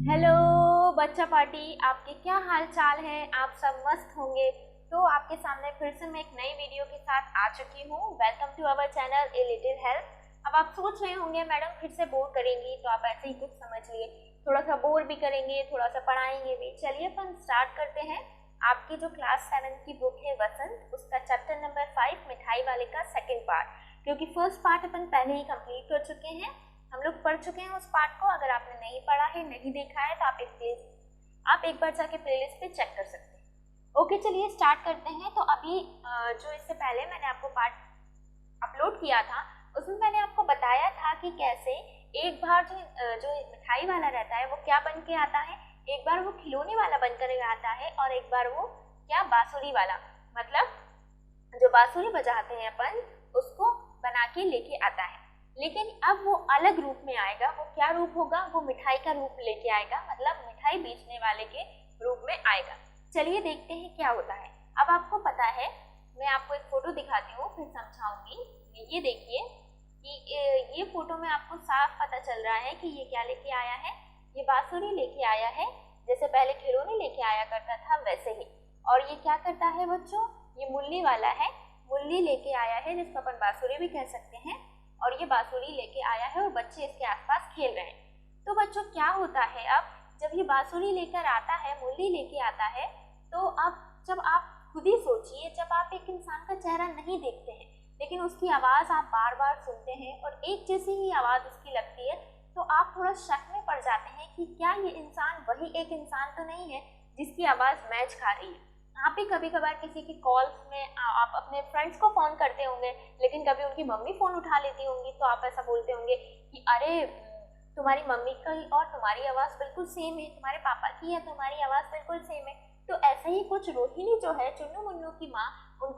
Hello बच्चा party, आपके क्या हाल चाल है। आप सब मस्त होंगे। तो आपके सामने फिर से मैं एक नई वीडियो के साथ आ चुकी हूँ। Welcome to our channel a little help. अब आप सोच रहे होंगे मैडम फिर से बोर करेंगी, तो आप ऐसे ही कुछ समझ लिए, थोड़ा सा बोर भी करेंगे, थोड़ा सा पढ़ाएंगे भी। चलिए अपन स्टार्ट करते हैं। आपकी जो क्लास 7 की बुक है वसंत, उसका चैप्टर नंबर 5 मिठाई वाले का सेकेंड पार्ट, क्योंकि फर्स्ट पार्ट अपन पहले ही कंप्लीट कर चुके हैं, हम लोग पढ़ चुके हैं उस पार्ट को। अगर आपने नहीं पढ़ा है, नहीं देखा है, तो आप एक बार जाके प्लेलिस्ट पे चेक कर सकते हैं। ओके, चलिए स्टार्ट करते हैं। तो अभी जो इससे पहले मैंने आपको पार्ट अपलोड किया था, उसमें मैंने आपको बताया था कि कैसे एक बार जो मिठाई वाला रहता है वो क्या बन के आता है। एक बार वो खिलौने वाला बनकर आता है और एक बार वो क्या बांसुरी वाला, मतलब जो बांसुरी बजाते हैं अपन, उसको बना के लेके आता है। लेकिन अब वो अलग रूप में आएगा। वो क्या रूप होगा? वो मिठाई का रूप लेके आएगा, मतलब मिठाई बेचने वाले के रूप में आएगा। चलिए देखते हैं क्या होता है। अब आपको पता है, मैं आपको एक फोटो दिखाती हूँ फिर समझाऊंगी। ये देखिए कि ये फोटो में आपको साफ पता चल रहा है कि ये क्या लेके आया है। ये बांसुरी लेके आया है, जैसे पहले खिलौने लेके आया करता था वैसे ही। और ये क्या करता है बच्चों? ये मुरली वाला है, मुरली लेके आया है, जिसको अपन बांसुरी भी कह सकते हैं। और ये बांसुरी लेके आया है और बच्चे इसके आसपास खेल रहे हैं। तो बच्चों क्या होता है, अब जब ये बांसुरी लेकर आता है, मुरली लेके आता है, तो अब जब आप खुद ही सोचिए, जब आप एक इंसान का चेहरा नहीं देखते हैं लेकिन उसकी आवाज़ आप बार बार सुनते हैं और एक जैसी ही आवाज़ उसकी लगती है, तो आप थोड़ा शक में पड़ जाते हैं कि क्या ये इंसान वही एक इंसान तो नहीं है जिसकी आवाज़ मैच खा रही है। आप भी कभी कभार किसी की कॉल्स में आप अपने फ्रेंड्स को फ़ोन करते होंगे, लेकिन कभी उनकी मम्मी फ़ोन उठा लेती होंगी, तो आप ऐसा बोलते होंगे कि अरे तुम्हारी मम्मी की और तुम्हारी आवाज़ बिल्कुल सेम है, तुम्हारे पापा की या तुम्हारी आवाज़ बिल्कुल सेम है। तो ऐसे ही कुछ रोहिणी जो है, चुन्नू मुन्नू की माँ,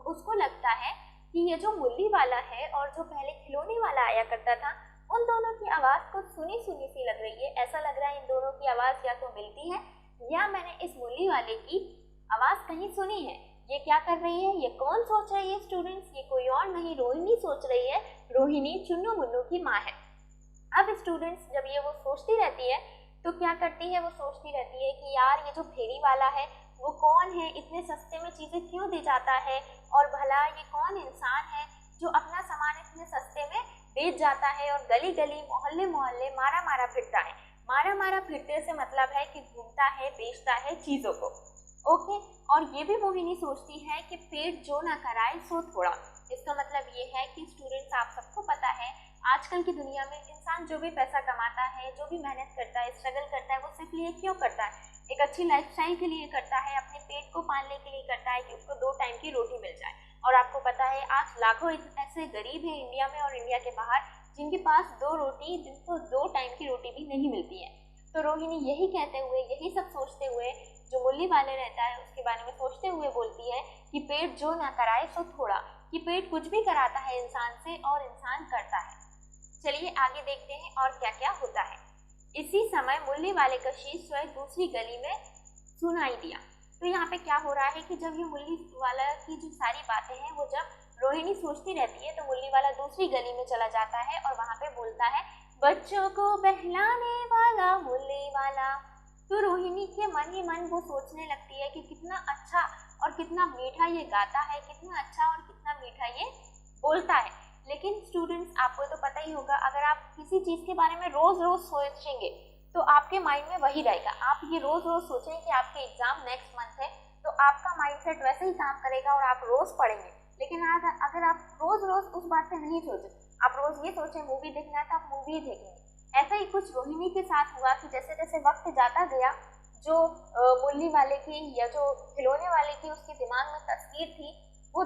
उसको लगता है कि ये जो मुरली वाला है और जो पहले खिलौने वाला आया करता था, उन दोनों की आवाज़ कुछ सुनी सुनी सी लग रही है। ऐसा लग रहा है इन दोनों की आवाज़ या तो मिलती है या मैंने इस मुरली वाले की आवाज़ कहीं सुनी है। ये क्या कर रही है? ये कौन सोच रही है स्टूडेंट्स? ये कोई और नहीं, रोहिणी सोच रही है। रोहिणी चुन्नू मुन्नू की माँ है। अब स्टूडेंट्स जब ये वो सोचती रहती है, तो क्या करती है? वो सोचती रहती है कि यार ये जो फेरी वाला है वो कौन है, इतने सस्ते में चीज़ें क्यों दे जाता है, और भला ये कौन इंसान है जो अपना सामान इतने सस्ते में बेच जाता है और गली गली मोहल्ले मोहल्ले मारा मारा फिरता है। मारा मारा फिरते से मतलब है कि घूमता है, बेचता है चीज़ों को। ओके, और ये भी मोहिनी सोचती है कि पेट जो ना कराए सो थोड़ा। इसका मतलब ये है कि स्टूडेंट्स, आप सबको पता है आजकल की दुनिया में इंसान जो भी पैसा कमाता है, जो भी मेहनत करता है, स्ट्रगल करता है, वो सिर्फ ये क्यों करता है? एक अच्छी लाइफस्टाइल के लिए करता है, अपने पेट को पालने के लिए करता है कि उसको 2 टाइम की रोटी मिल जाए। और आपको पता है आज लाखों ऐसे गरीब हैं इंडिया में और इंडिया के बाहर, जिनके पास 2 रोटी, जिनको 2 टाइम की रोटी भी नहीं मिलती है। तो रोहिणी यही कहते हुए, यही सब सोचते हुए, जो मुरली वाले रहता है उसके बारे में सोचते हुए बोलती है कि पेट जो ना कराए सो थोड़ा, कि पेट कुछ भी कराता है इंसान से और इंसान करता है। चलिए आगे देखते हैं और क्या क्या होता है। इसी समय मुरली वाले का शीश स्वर दूसरी गली में सुनाई दिया। तो यहाँ पे क्या हो रहा है कि जब ये मुरली वाला की जो सारी बातें हैं, वो जब रोहिणी सोचती रहती है, तो मुरली वाला दूसरी गली में चला जाता है और वहाँ पे बोलता है, बच्चों को बहलाने वाला मुरली वाला। तो रोहिणी के मन ही मन वो सोचने लगती है कि कितना अच्छा और कितना मीठा ये गाता है, कितना अच्छा और कितना मीठा ये बोलता है। लेकिन स्टूडेंट्स, आपको तो पता ही होगा, अगर आप किसी चीज़ के बारे में रोज़ रोज़ सोचेंगे तो आपके माइंड में वही रहेगा। आप ये रोज़ रोज़ सोचें कि आपके एग्ज़ाम नेक्स्ट मंथ है, तो आपका माइंडसेट वैसे ही काम करेगा और आप रोज़ पढ़ेंगे। लेकिन अगर आप रोज़ रोज़ उस बात पे नहीं सोचें, आप रोज़ ये सोचें मूवी देखना है तो आप मूवी देखेंगे। ऐसा ही कुछ रोहिणी के साथ हुआ कि जैसे जैसे वक्त जाता गया, जो मुरली वाले की या जो खिलौने वाले की उसके दिमाग में तस्वीर थी, वो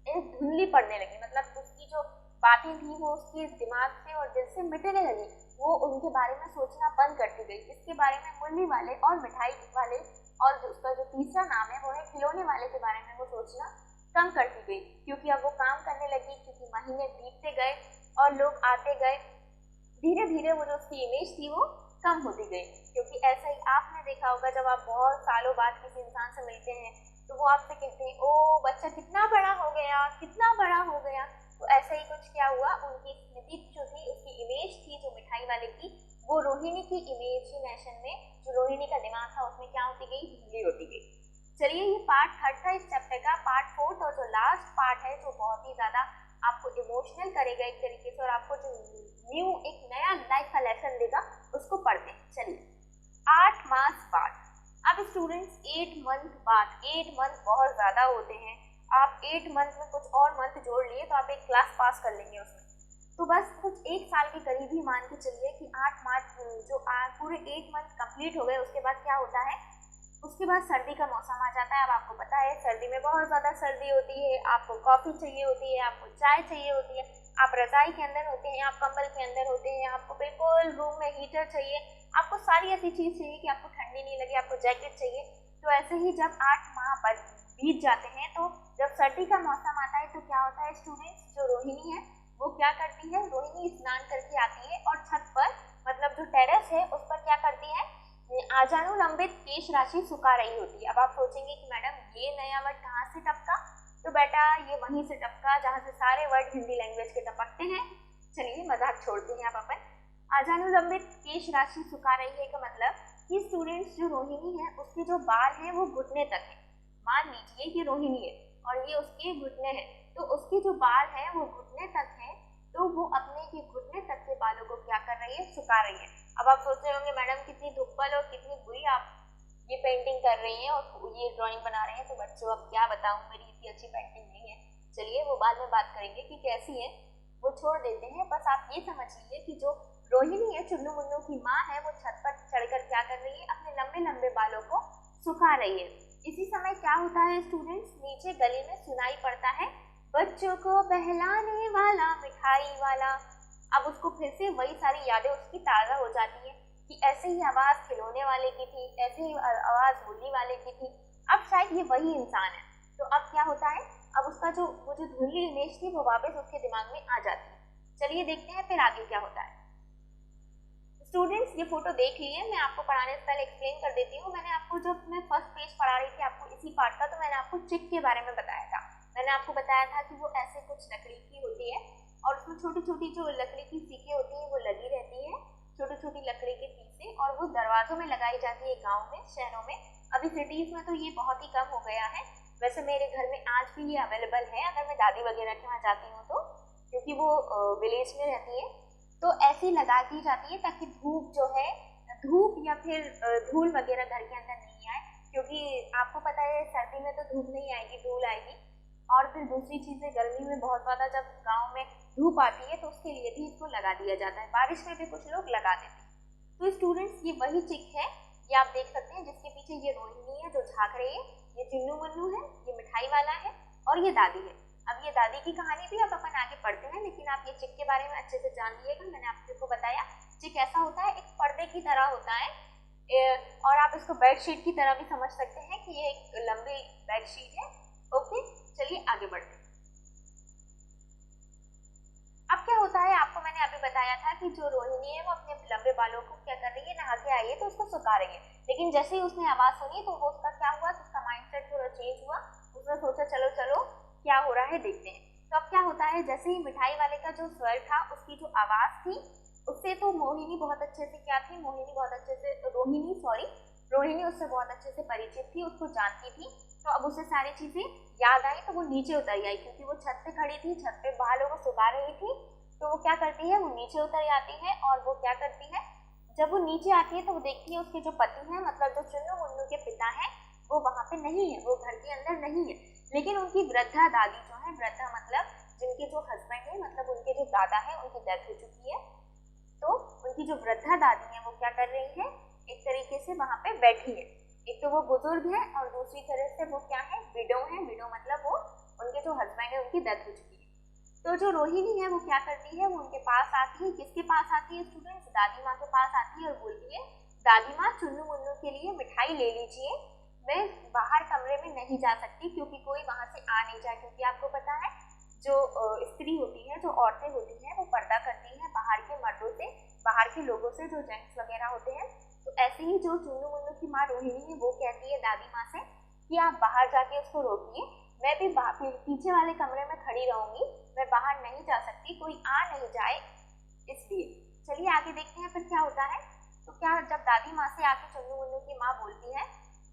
एक धुंधली पड़ने लगी। मतलब उसकी जो बातें थी वो उसके दिमाग से और दिल से मिटने लगी। वो उनके बारे में सोचना बंद करती गई। इसके बारे में मुरली वाले और मिठाई वाले, और उसका जो तीसरा नाम है वो है खिलौने वाले के बारे में वो सोचना कम करती गई, क्योंकि अब वो काम करने लगी, क्योंकि महीने बीतते गए और लोग आते गए। धीरे धीरे वो जो उसकी इमेज थी वो कम होती गई। क्योंकि ऐसा ही आपने देखा होगा, जब आप बहुत सालों बाद किसी इंसान से मिलते हैं तो वो आपसे कहते हैं, ओ बच्चा कितना बड़ा हो गया, कितना बड़ा हो गया। तो ऐसा ही कुछ क्या हुआ, उनकी स्मृति जो थी, उसकी इमेज थी जो मिठाई वाले की, वो रोहिणी की इमेजिनेशन में, जो रोहिणी का दिमाग था उसमें क्या होती गई, धुंधली होती गई। चलिए ये पार्ट 3 था इस चैप्टर का। पार्ट 4 और जो लास्ट पार्ट है जो बहुत ही ज्यादा आपको इमोशनल करेगा एक तरीके से और आपको जो न्यू एक नया लाइफ का लेसन देगा उसको पढ़ते हैं। चलिए 8 मास बाद, अब स्टूडेंट्स 8 मंथ बाद, 8 मंथ बहुत ज्यादा होते हैं, आप 8 मंथ में कुछ और मंथ जोड़ लिए तो आप एक क्लास पास कर लेंगे उसमें, तो बस कुछ 1 साल के करीब ही मान के चलिए कि 8 मार्च जो पूरे 8 मंथ कंप्लीट हो गए। उसके बाद क्या होता है, उसके बाद सर्दी का मौसम आ जाता है। अब आपको पता है सर्दी में बहुत ज़्यादा सर्दी होती है, आपको कॉफ़ी चाहिए होती है, आपको चाय चाहिए होती है, आप रज़ाई के अंदर होते हैं, आप कंबल के अंदर होते हैं, आपको बिल्कुल रूम में हीटर चाहिए, आपको सारी ऐसी चीज़ चाहिए कि आपको ठंडी नहीं लगे, आपको जैकेट चाहिए। तो ऐसे ही जब 8 माह बीत जाते हैं तो जब सर्दी का मौसम आता है तो क्या होता है स्टूडेंट्स, जो रोहिणी है वो क्या करती है, रोहिणी स्नान करके आती है और छत पर, मतलब जो टेरेस है उस पर क्या करती है, आजानुलंबित केश राशि सुखा रही होती है। अब आप सोचेंगे कि मैडम ये नया वर्ड कहाँ से टपका, तो बेटा ये वहीं से टपका जहाँ से सारे वर्ड हिंदी लैंग्वेज के टपकते हैं। चलिए मजाक छोड़ते हैं आप अपन। आजानुलंबित केश राशि सुखा रही है का मतलब कि स्टूडेंट्स जो रोहिणी है उसके जो बाल हैं वो घुटने तक है। मान लीजिए कि रोहिणी है और ये उसके घुटने हैं, तो उसके जो बाल हैं वो घुटने तक हैं, तो वो अपने के घुटने तक के बालों को क्या कर रही है, सुखा रही है। अब आप सोच रहे होंगे मैडम कितनी धुप्पल और कितनी बुरी आप ये पेंटिंग कर रही हैं और ये ड्राइंग बना रहे हैं, तो बच्चों अब क्या बताऊं, मेरी इतनी अच्छी पेंटिंग नहीं है। चलिए वो बाद में बात करेंगे कि कैसी है, वो छोड़ देते हैं। बस आप ये समझ लीजिए कि जो रोहिणी है, चुन्नू मुन्नू की माँ है, वो छत पर चढ़कर क्या कर रही है, अपने लंबे लंबे बालों को सुखा रही है। इसी समय क्या होता है स्टूडेंट्स, नीचे गली में सुनाई पड़ता है, बच्चों को बहलाने वाला मिठाई वाला। अब उसको फिर से वही सारी यादें उसकी ताज़ा हो जाती है कि ऐसे ही आवाज़ खिलौने वाले की थी, ऐसे ही आवाज़ मुरली वाले की थी, अब शायद ये वही इंसान है। तो अब क्या होता है, अब उसका जो वो जो धुंधली इमेज थी वो वापस उसके दिमाग में आ जाती है। चलिए देखते हैं फिर आगे क्या होता है। स्टूडेंट्स ये फोटो देख लिए, मैं आपको पढ़ाने से पहले एक्सप्लेन कर देती हूँ। मैंने आपको जब मैं फर्स्ट पेज पढ़ा रही थी आपको इसी पार्ट का, तो मैंने आपको चिक के बारे में बताया था। मैंने आपको बताया था कि वो ऐसे कुछ लकड़ी की होती है और उसमें छोटी छोटी जो लकड़ी की सीखें होती हैं वो लगी रहती है, छोटी छोटी लकड़ी के पीसे, और वो दरवाजों में लगाई जाती है गाँव में, शहरों में। अभी सिटीज़ में तो ये बहुत ही कम हो गया है, वैसे मेरे घर में आज भी ये अवेलेबल है अगर मैं दादी वगैरह के यहाँ जाती हूँ तो, क्योंकि वो विलेज में रहती है। तो ऐसी लगा दी जाती है ताकि धूप जो है, धूप या फिर धूल वगैरह घर के अंदर नहीं आए, क्योंकि आपको पता है सर्दी में तो धूप नहीं आएगी, धूल आएगी। और फिर दूसरी चीज़ें गर्मी में बहुत ज़्यादा जब गांव में धूप आती है तो उसके लिए भी इसको लगा दिया जाता है, बारिश में भी कुछ लोग लगा देते हैं। तो स्टूडेंट्स ये वही चिक है, ये आप देख सकते हैं जिसके पीछे ये रोहिणी है जो झाँक रही है, ये चिन्नू मुन्नू है, ये मिठाई वाला है और ये दादी है। अब ये दादी की कहानी भी अब अपन आगे पढ़ते हैं, लेकिन आप ये चिक के बारे में अच्छे से जान लीजिएगा। मैंने आपको बताया चिक ऐसा होता है, एक पर्दे की तरह होता है, और आप इसको बेडशीट की तरह भी समझ सकते हैं कि ये एक लंबी बेडशीट है। ओके चलिए आगे बढ़ते हैं। अब क्या होता है, आपको मैंने अभी बताया था कि जो रोहिणी है वो अपने लंबे बालों को क्या कर रही है, नहा के आई है तो उसको सुखा रही है। लेकिन जैसे ही उसने आवाज़ सुनी तो वो उसका क्या हुआ, उसका माइंडसेट थोड़ा चेंज हुआ, उसने सोचा चलो चलो क्या हो रहा है देखते हैं। तो अब क्या होता है, जैसे ही मिठाई वाले का जो स्वर था, उसकी जो आवाज़ थी, उससे तो मोहिनी बहुत अच्छे से क्या थी, मोहिनी बहुत अच्छे से, रोहिणी उससे बहुत अच्छे से परिचित थी, उसको जानती थी। तो अब उसे सारी चीज़ें याद आई तो वो नीचे उतर आई, क्योंकि वो छत पे खड़ी थी, छत पे बालों को सुखा रही थी। तो वो क्या करती है, वो नीचे उतर जाती है और वो क्या करती है, जब वो नीचे आती है तो वो देखती है उसके जो पति हैं, मतलब जो चुन्नू मुन्नू के पिता हैं, वो वहाँ पे नहीं है, वो घर के अंदर नहीं है। लेकिन उनकी वृद्धा दादी जो है, वृद्धा मतलब जिनके जो हस्बैंड है, मतलब उनके जो दादा है, उनकी डेथ हो चुकी है, तो उनकी जो वृद्धा दादी है वो क्या कर रही है, एक तरीके से वहाँ पे बैठी है। एक तो वो बुजुर्ग है और दूसरी तरह से वो क्या है, विडो है। विडो मतलब वो उनके जो हस्बैंड है उनकी डेथ हो चुकी है। तो जो रोहिणी है वो क्या करती है, वो उनके पास आती है। किसके पास आती है स्टूडेंट्स, दादी माँ के पास आती है और बोलती है, दादी माँ चुन्नू मुन्नू के लिए मिठाई ले लीजिए, मैं बाहर कमरे में नहीं जा सकती क्योंकि कोई वहां से आ नहीं जाए, क्योंकि आपको पता है जो स्त्री होती है, जो औरतें होती हैं, वो पर्दा करती हैं बाहर के मर्दों से, बाहर के लोगों से, जो जेंट्स वगैरह होते हैं। तो ऐसे ही जो चुन्नू मुन्नू की माँ रोहिणी है वो कहती है दादी माँ से कि आप बाहर जाके उसको रोकिए, मैं भी पीछे वाले कमरे में खड़ी रहूंगी, मैं बाहर नहीं जा सकती, कोई आ नहीं जाए इसलिए। चलिए आगे देखते हैं फिर क्या होता है। तो क्या जब दादी माँ से आके चन्नू मुन्नू की माँ बोलती है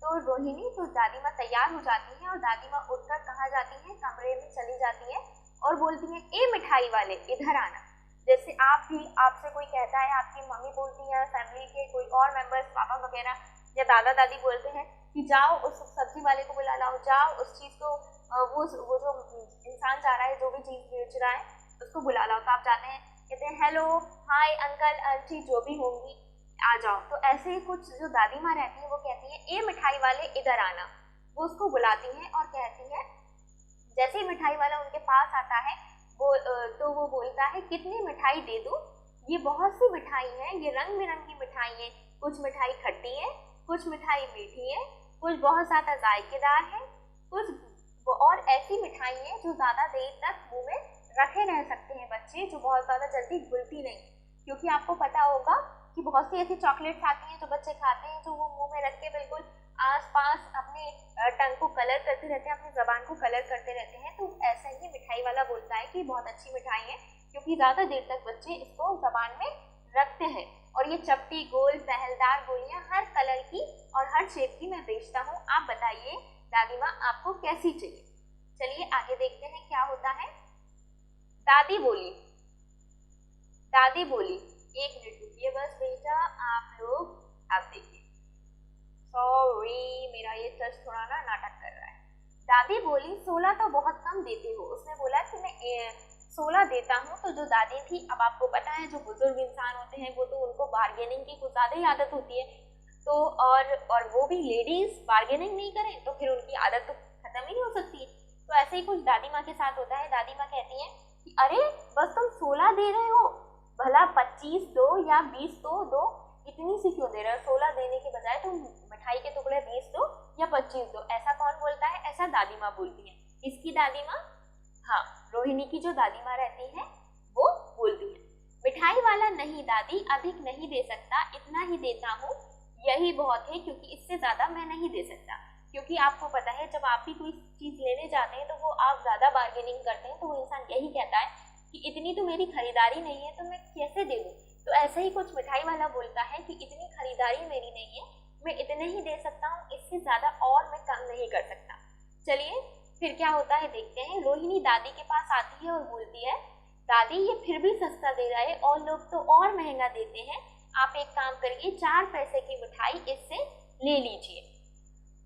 तो रोहिणी तो दादी माँ तैयार हो जाती है और दादी माँ उठकर कहाँ जाती है, कमरे में चली जाती है और बोलती है ए मिठाई वाले इधर आना। जैसे आप भी, आपसे कोई कहता है, आपकी मम्मी बोलती है, फैमिली के कोई और मेंबर्स, पापा वगैरह या दादा दादी बोलते हैं कि जाओ उस सब्जी वाले को बुला लाओ, जाओ उस चीज को, वो जो इंसान जा रहा है, जो भी चीज बेच रहा है उसको बुला लाओ। तो आप जाते हैं, कहते हैं हेलो, हाय अंकल आंटी जो भी होंगी आ जाओ। तो ऐसे ही कुछ जो दादी माँ रहती है वो कहती है ए मिठाई वाले इधर आना। वो उसको बुलाती हैं और कहती है, जैसे ही मिठाई वाला उनके पास आता है वो तो वो बोलता है कितनी मिठाई दे दूं, ये बहुत सी मिठाई है, ये रंग बिरंगी मिठाई है, कुछ मिठाई खट्टी है, कुछ मिठाई मीठी है, कुछ बहुत ज़्यादा जायकेदार है, कुछ और ऐसी मिठाई है जो ज़्यादा देर तक मुंह में रखे रह सकते हैं बच्चे, जो बहुत ज़्यादा जल्दी घुलती नहीं। क्योंकि आपको पता होगा कि बहुत सी ऐसी चॉकलेट्स आती हैं जो बच्चे खाते हैं, जो वो मुंह में रख के बिल्कुल आसपास अपने टंग को कलर करते रहते हैं, अपनी जबान को कलर करते रहते हैं। तो ऐसा ही मिठाई वाला बोलता है कि बहुत अच्छी मिठाई है क्योंकि ज़्यादा देर तक बच्चे इसको जबान में रखते हैं। और ये चपटी गोल पहलदार गोलियां हर कलर की और हर शेप की मैं बेचता हूँ। आप बताइए दादी माँ आपको कैसी चाहिए। चलिए आगे देखते हैं क्या होता है। दादी बोली, दादी बोली, एक मिनट रुकिए बस बेटा, आप लोग अब देखिए, सॉरी मेरा ये टच थोड़ा ना नाटक कर रहा है। दादी बोली 16 तो बहुत कम देते हो। उसने बोला कि मैं 16 देता हूँ। तो जो दादी थी, अब आपको पता है जो बुजुर्ग इंसान होते हैं वो तो उनको बार्गेनिंग की कुछ ज़्यादा ही आदत होती है। तो और वो भी लेडीज बार्गेनिंग नहीं करें तो फिर उनकी आदत तो खत्म ही नहीं हो सकती। तो ऐसे ही कुछ दादी माँ के साथ होता है। दादी माँ कहती हैं कि अरे बस तुम 16 दे रहे हो, भला 25 दो या 20 तो दो, इतनी सी क्यों दे रहे हो? 16 देने के बजाय तुम मिठाई के टुकड़े 20 दो या 25 दो। ऐसा कौन बोलता है? ऐसा दादी माँ बोलती है। इसकी दादी माँ, हाँ रोहिणी की जो दादी माँ रहती है वो बोलती है मिठाई वाला नहीं दादी, अधिक नहीं दे सकता, इतना ही देता हूँ, यही बहुत है क्योंकि इससे ज्यादा मैं नहीं दे सकता। क्योंकि आपको पता है जब आप भी कोई चीज लेने जाते हैं तो वो आप ज्यादा बार्गेनिंग करते हैं तो वो इंसान यही कहता है कि इतनी तो मेरी खरीदारी नहीं है तो मैं कैसे दे दूँ। तो ऐसा ही कुछ मिठाई वाला बोलता है कि इतनी खरीदारी मेरी नहीं है, मैं इतने ही दे सकता हूँ, इससे ज्यादा और मैं कम नहीं कर सकता। चलिए फिर क्या होता है देखते हैं। रोहिणी दादी के पास आती है और बोलती है दादी ये फिर भी सस्ता दे रहा है और लोग तो और महंगा देते हैं, आप एक काम करिए 4 पैसे की मिठाई इससे ले लीजिए।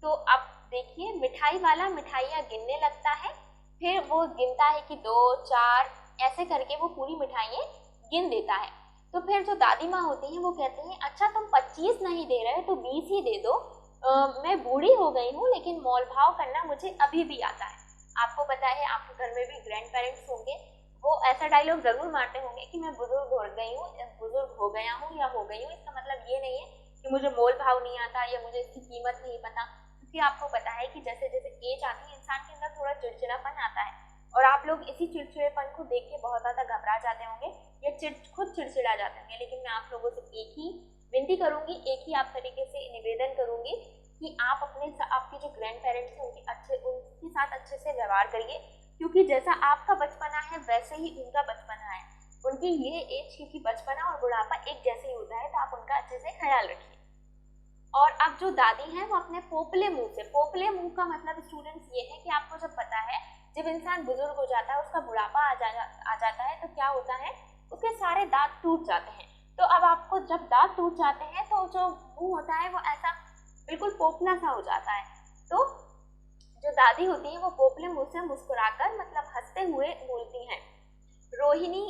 तो अब देखिए मिठाई वाला मिठाइयाँ गिनने लगता है, फिर वो गिनता है कि 2 4 ऐसे करके वो पूरी मिठाइयाँ गिन देता है। तो फिर जो दादी माँ होती हैं वो कहती हैं अच्छा तुम 25 नहीं दे रहे तो 20 ही दे दो, मैं बूढ़ी हो गई हूँ लेकिन मोल भाव करना मुझे अभी भी आता है। आपको पता है आपके घर में भी ग्रैंड पेरेंट्स होंगे, वो ऐसा डायलॉग जरूर मारते होंगे कि मैं बुजुर्ग हो गई हूँ, बुजुर्ग हो गया हूँ या हो गई हूँ। इसका मतलब ये नहीं है कि मुझे मोल भाव नहीं आता या मुझे इसकी कीमत नहीं पता। क्योंकि आपको पता है कि जैसे जैसे एज आती है इंसान के अंदर थोड़ा चिड़चिड़ापन आता है और आप लोग इसी चिड़चिड़ेपन को देख के बहुत ज़्यादा घबरा जाते होंगे या खुद चिड़चिड़ा जाते होंगे। लेकिन मैं आप लोगों से एक ही विनती करूंगी, एक ही आप तरीके से निवेदन करूंगी कि आप आपके जो ग्रैंड पेरेंट्स हैं उनके साथ अच्छे से व्यवहार करिए। क्योंकि जैसा आपका बचपना है वैसे ही उनका बचपना है। उनकी ये एज, क्योंकि बचपना और बुढ़ापा एक जैसे ही होता है, तो आप उनका अच्छे से ख्याल रखिए। और अब जो दादी हैं वो अपने पोपले मुंह से, पोपले मुंह का मतलब स्टूडेंट्स ये है कि आपको जब पता है जब इंसान बुजुर्ग हो जाता है, उसका बुढ़ापा आ जाता है, तो क्या होता है उसके सारे दांत टूट जाते हैं। तो अब आपको जब दांत टूट जाते हैं तो जो मुंह होता है वो ऐसा बिल्कुल पोपला सा हो जाता है। तो जो दादी होती है वो पोपले मुंह से मुस्कुराकर मतलब हंसते हुए बोलती हैं। रोहिणी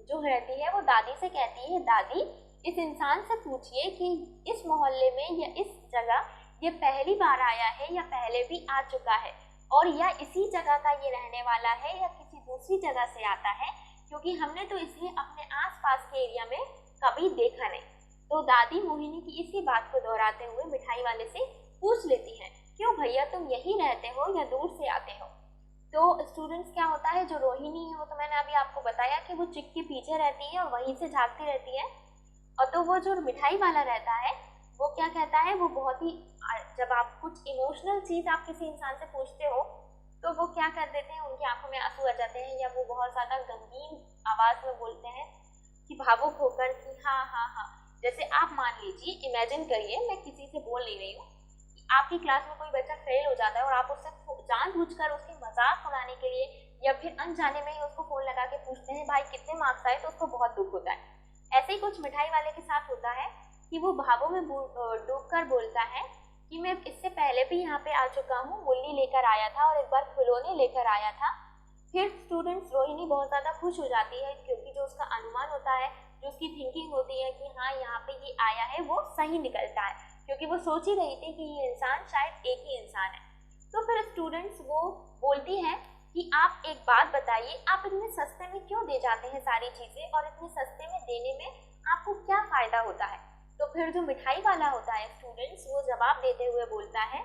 जो रहती है वो दादी से कहती है दादी इस इंसान से पूछिए कि इस मोहल्ले में या इस जगह ये पहली बार आया है या पहले भी आ चुका है, और या इसी जगह का ये रहने वाला है या किसी दूसरी जगह से आता है, क्योंकि हमने तो इसे अपने आसपास के एरिया में कभी देखा नहीं। तो दादी मोहिनी की इसी बात को दोहराते हुए मिठाई वाले से पूछ लेती हैं क्यों भैया तुम यहीं रहते हो या दूर से आते हो। तो स्टूडेंट्स क्या होता है, जो रोहिणी है वो तो मैंने अभी आपको बताया कि वो चिक के पीछे रहती है और वहीं से झाँकती रहती है। और तो वो जो मिठाई वाला रहता है वो क्या कहता है, वो बहुत ही, जब आप कुछ इमोशनल चीज़ आप किसी इंसान से पूछते हो तो वो क्या कर देते हैं, उनकी आंखों में आंसू आ जाते हैं या वो बहुत ज़्यादा गमगीन आवाज़ में बोलते हैं कि भावुक होकर कि हाँ हाँ हाँ। जैसे आप मान लीजिए, इमेजिन करिए, मैं किसी से बोल नहीं रही हूँ, कि आपकी क्लास में कोई बच्चा फेल हो जाता है और आप उससे जानबूझकर उसके मजाक उड़ाने के लिए या फिर अनजाने में ही उसको फोन लगा के पूछते हैं भाई कितने मार्क्स आए, तो उसको बहुत दुख होता है। ऐसे ही कुछ मिठाई वाले के साथ होता है कि वो भावों में डूब कर बोलता है कि मैं इससे पहले भी यहाँ पे आ चुका हूँ, मूली लेकर आया था और एक बार खिलौने लेकर आया था। फिर स्टूडेंट्स रोहिणी बहुत ज़्यादा खुश हो जाती है, क्योंकि जो उसका अनुमान होता है, जो उसकी थिंकिंग होती है कि हाँ यहाँ पे ये आया है, वो सही निकलता है, क्योंकि वो सोच ही रही थी कि ये इंसान शायद एक ही इंसान है। तो फिर स्टूडेंट्स वो बोलती है कि आप एक बात बताइए, आप इतने सस्ते में क्यों दे जाते हैं सारी चीज़ें, और इतने सस्ते में देने में आपको क्या फ़ायदा होता है। तो फिर जो मिठाई वाला होता है स्टूडेंट्स, वो जवाब देते हुए बोलता है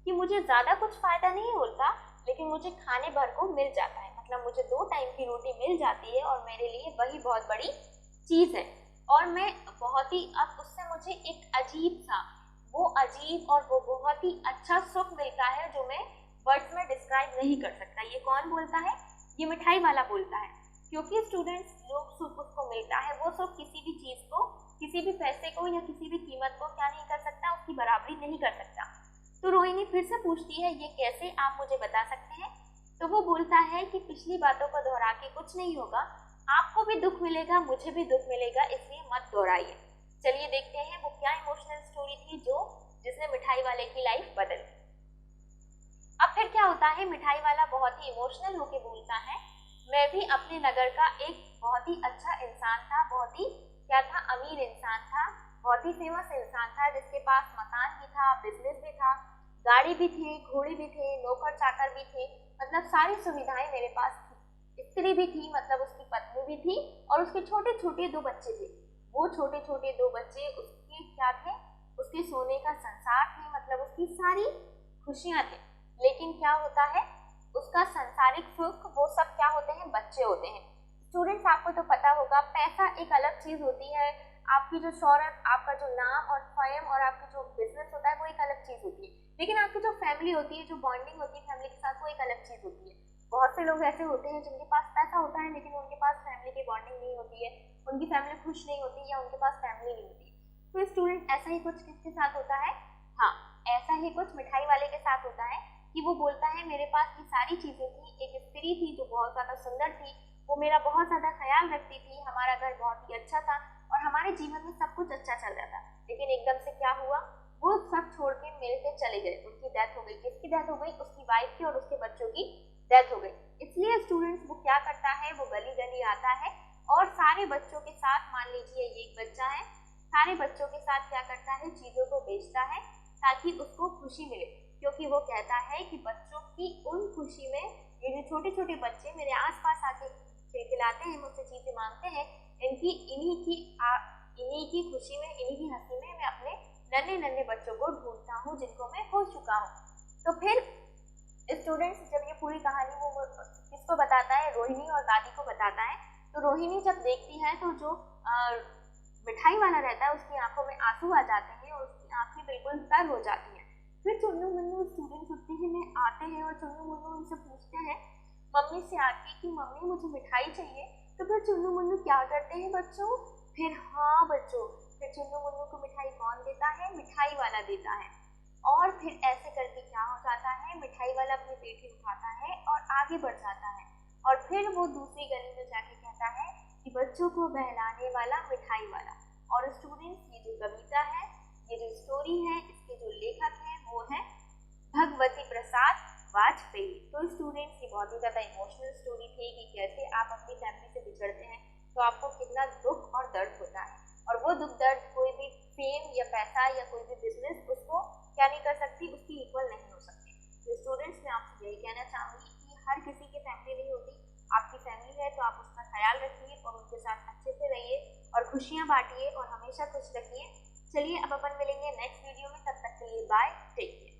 कि मुझे ज़्यादा कुछ फ़ायदा नहीं होता, लेकिन मुझे खाने भर को मिल जाता है, मतलब मुझे 2 टाइम की रोटी मिल जाती है और मेरे लिए वही बहुत बड़ी चीज़ है। और मैं बहुत ही, अब उससे मुझे एक अजीब सा, वो अजीब और वो बहुत ही अच्छा सुख मिलता है जो मैं वर्ड्स में डिस्क्राइब नहीं कर सकता। ये कौन बोलता है? ये मिठाई वाला बोलता है। क्योंकि स्टूडेंट्स, जो सुख उसको मिलता है, वो सुख किसी भी चीज़ को, किसी भी पैसे को या किसी भी कीमत को क्या नहीं कर सकता, उसकी बराबरी नहीं कर सकता। तो रोहिणी फिर से पूछती है ये कैसे, आप मुझे बता सकते हैं। तो वो बोलता है कि पिछली बातों को दोहरा के कुछ नहीं होगा, आपको भी दुख मिलेगा, मुझे भी दुख मिलेगा, इसलिए मत दोहराइए। चलिए देखते हैं वो क्या इमोशनल स्टोरी थी जिसने मिठाई वाले की लाइफ बदल दी। अब फिर क्या होता है, मिठाई वाला बहुत ही इमोशनल होके बोलता है, मैं भी अपने नगर का एक बहुत ही अच्छा इंसान था, बहुत ही क्या था, अमीर इंसान था, बहुत ही फेमस इंसान था, जिसके पास मकान भी था, बिजनेस भी था, गाड़ी भी थी, घोड़े भी थे, नौकर चाकर भी थे, मतलब सारी सुविधाएं मेरे पास थी। स्त्री भी थी, मतलब उसकी पत्नी भी थी, और उसके छोटे छोटे 2 बच्चे थे। वो छोटे छोटे 2 बच्चे उसके क्या थे, उसके सोने का संसार थे, मतलब उसकी सारी खुशियां थी। लेकिन क्या होता है, उसका संसारिक सुख, वो सब क्या होते हैं, बच्चे होते हैं। स्टूडेंट्स, आपको तो पता होगा, पैसा एक अलग चीज होती है, आपकी जो शोहरत, आपका जो नाम और फेम और आपका जो बिजनेस होता है, वो एक अलग चीज होती है। लेकिन आपकी जो फैमिली होती है, जो बॉन्डिंग होती है फैमिली के साथ, वो एक अलग चीज होती है। बहुत से लोग ऐसे होते हैं जिनके पास पैसा होता है, लेकिन उनके पास फैमिली की बॉन्डिंग नहीं होती है, उनकी फैमिली खुश नहीं होती, या उनके पास फैमिली नहीं होती। तो स्टूडेंट, ऐसा ही कुछ किसके साथ होता है, हाँ, ऐसा ही कुछ मिठाई वाले के साथ होता है कि वो बोलता है मेरे पास ये सारी चीजें थी, एक स्त्री थी जो बहुत ज्यादा सुंदर थी, वो मेरा बहुत ज्यादा ख्याल रखती थी, हमारा घर बहुत ही अच्छा था और हमारे जीवन में सब कुछ अच्छा चल रहा था। लेकिन एकदम से क्या हुआ, वो सब छोड़ के मिल के चले गए, उनकी डेथ हो गई। किसकी डेथ हो गई? उसकी वाइफ की और उसके बच्चों की डेथ हो गई। इसलिए स्टूडेंट्स, वो क्या करता है, वो गली गली आता है और सारे बच्चों के साथ, मान लीजिए ये एक बच्चा है, सारे बच्चों के साथ क्या करता है, चीजों को बेचता है ताकि उसको खुशी मिले। क्योंकि वो कहता है कि बच्चों की उन खुशी में, ये जो छोटे छोटे बच्चे मेरे आसपास आके खिलखिलाते हैं, मुझसे चीजें मांगते हैं, इन्हीं की खुशी में, इन्हीं की हंसी में मैं अपने नन्हे नन्हे बच्चों को ढूंढता हूँ जिनको मैं खो चुका हूँ। तो फिर स्टूडेंट्स, जब ये पूरी कहानी वो किसको बताता है, रोहिणी और दादी को बताता है। तो रोहिणी जब देखती है तो जो मिठाई वाला रहता है, उसकी आंखों में आंसू आ जाते हैं और उसकी आंखें बिल्कुल तर हो जाती हैं। फिर चुन्नू मुन्नू स्टूडेंट्स उठते हैं, में आते हैं और चुन्नू मुन्नू उनसे पूछते हैं मम्मी से आके कि मम्मी मुझे मिठाई चाहिए। तो फिर चुन्नू मुन्नू क्या करते हैं बच्चों, फिर हाँ बच्चों, फिर चुन्नू मुन्नू को मिठाई कौन देता है, मिठाई वाला देता है। और फिर ऐसे करके क्या हो जाता है, मिठाई वाला अपनी पेटी उठाता है और आगे बढ़ जाता है, और फिर वो दूसरी गली में जाके कहता है कि बच्चों को बहलाने वाला मिठाई वाला। और स्टूडेंट्स, ये जो कविता है, ये जो स्टोरी है, इसके जो लेखक हैं वो है भगवती प्रसाद वाजपेयी। तो स्टूडेंट्स, ये बहुत ही ज़्यादा इमोशनल स्टोरी थी कि कैसे आप अपनी फैमिली से बिछड़ते हैं तो आपको कितना दुख और दर्द होता है, और वो दुख दर्द कोई भी फेम या पैसा या कोई भी बिजनेस उसको क्या नहीं कर सकती, उसकी इक्वल नहीं हो सकती। तो स्टूडेंट्स, मैं आपसे यही कहना चाहूँगी कि हर किसी की फैमिली नहीं होती, आपकी फैमिली है तो आप उसका ख्याल रखिए और उनके साथ अच्छे से रहिए और खुशियाँ बांटिए और हमेशा खुश रखिए। चलिए अब अपन मिलेंगे नेक्स्ट वीडियो में, तब तक के लिए बाय, टेक केयर।